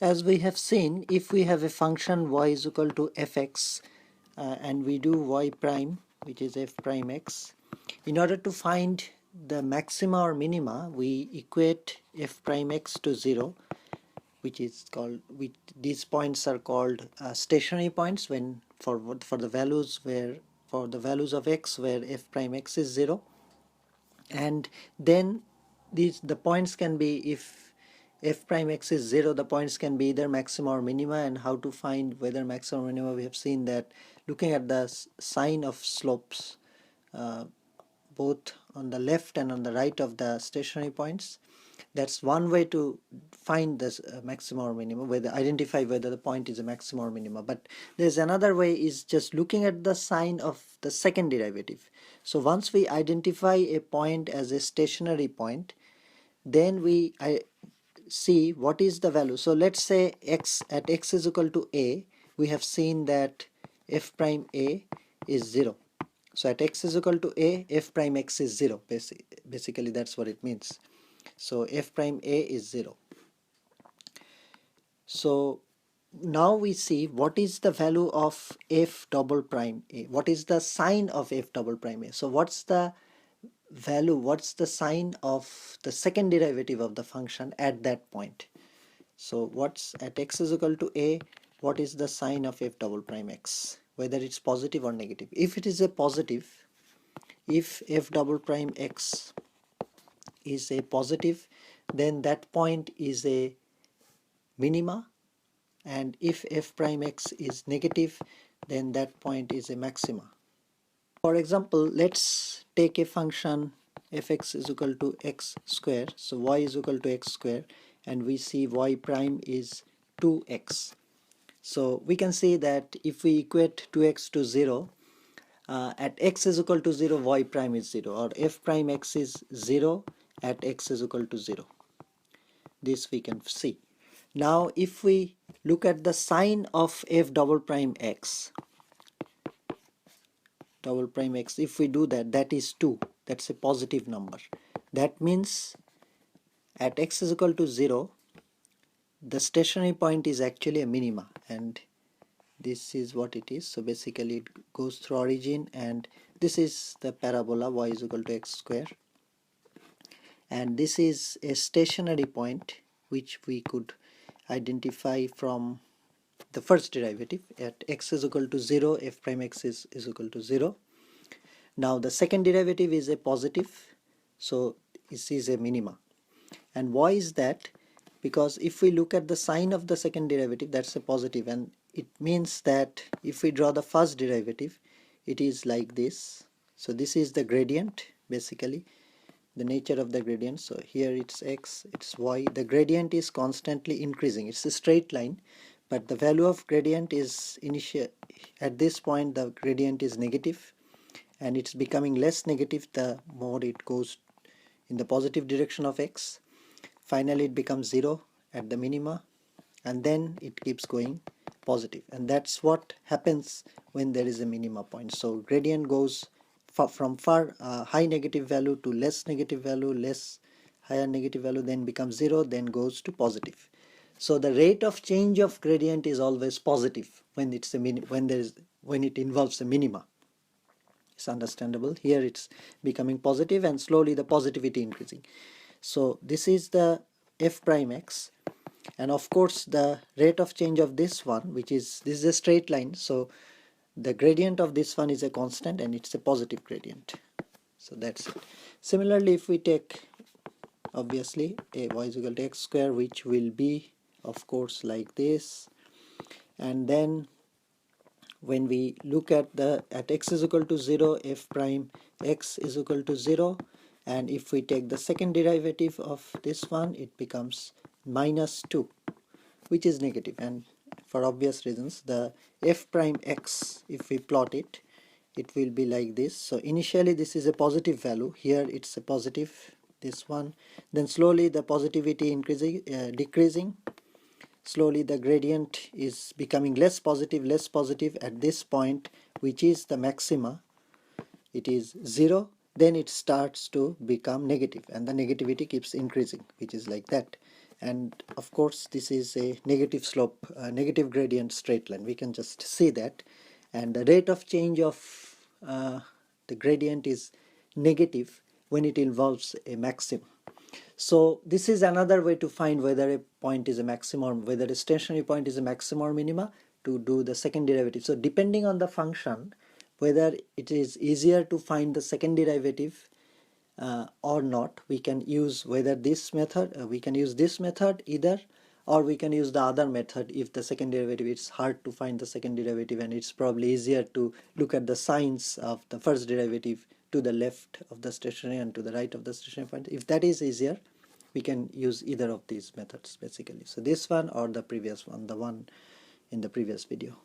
As we have seen, if we have a function y is equal to fx and we do y prime, which is f prime x, in order to find the maxima or minima, we equate f prime x to 0, which is called, these points are called stationary points when for the values where, for the values of x where f prime x is 0. And then the points can be, if f prime x is 0, the points can be either maxima or minima. And how to find whether maxima or minima, we have seen that looking at the sign of slopes both on the left and on the right of the stationary points. That's one way to find this maxima or minima, whether identify whether the point is a maxima or minima. But there's another way, is just looking at the sign of the second derivative. So once we identify a point as a stationary point, then we see what is the value. So let's say x, at x is equal to a, we have seen that f prime a is 0. So at x is equal to a, f prime x is 0. Basically that's what it means. So f prime a is 0. So now we see what is the value of f double prime a. What is the sign of f double prime a? So what's the value, what's the sign of the second derivative of the function at that point? So what's at x is equal to a, what is the sign of f double prime x, whether it's positive or negative? If it is a positive, if f double prime x is a positive, then that point is a minima, and if f prime x is negative, then that point is a maxima. For example, let's take a function fx is equal to x square, so y is equal to x square, and we see y prime is 2x. So we can see that if we equate 2x to 0, at x is equal to 0, y prime is 0, or f prime x is 0 at x is equal to 0. This we can see. Now if we look at the sign of f double prime x, if we do that, that is 2. That's a positive number. That means at x is equal to 0, the stationary point is actually a minima, and this is what it is. So basically it goes through origin, and this is the parabola y is equal to x square, and this is a stationary point which we could identify from the first derivative. At x is equal to 0, f prime x is equal to 0. Now the second derivative is a positive, so this is a minima. And why is that? Because if we look at the sign of the second derivative, that's a positive, and it means that if we draw the first derivative, it is like this. So this is the gradient, basically the nature of the gradient. So here it's x, it's y. The gradient is constantly increasing. It's a straight line, but the value of gradient is at this point the gradient is negative, and it's becoming less negative the more it goes in the positive direction of x. Finally it becomes 0 at the minima, and then it keeps going positive, and that's what happens when there is a minima point. So gradient goes from far high negative value to less negative value, less higher negative value, then becomes 0, then goes to positive. So the rate of change of gradient is always positive when it's a when it involves a minima. It's understandable. Here it's becoming positive, and slowly the positivity increasing. So this is the f prime x, and of course the rate of change of this one, this is a straight line, so the gradient of this one is a constant, and it's a positive gradient. So that's it. Similarly, if we take obviously a y is equal to x square, which will be of course like this, and then when we look at x is equal to 0, f prime x is equal to 0, and if we take the second derivative of this one, it becomes minus 2, which is negative. And for obvious reasons, the f prime x, if we plot it, it will be like this. So initially this is a positive value, here it's a positive, this one, then slowly the positivity decreasing. Slowly the gradient is becoming less positive at this point, which is the maxima. It is 0, then it starts to become negative, and the negativity keeps increasing, which is like that. and of course this is a negative slope, negative gradient straight line. We can just see that, and the rate of change of the gradient is negative when it involves a maximum. So this is another way to find whether a point is a maximum or whether a stationary point is a maximum or minima, to do the second derivative. So depending on the function, whether it is easier to find the second derivative or not, we can use whether this method, we can use this method either, or we can use the other method if the second derivative, it's hard to find the second derivative and it's probably easier to look at the signs of the first derivative to the left of the stationary and to the right of the stationary point. If that is easier, we can use either of these methods basically. So this one or the previous one, the one in the previous video.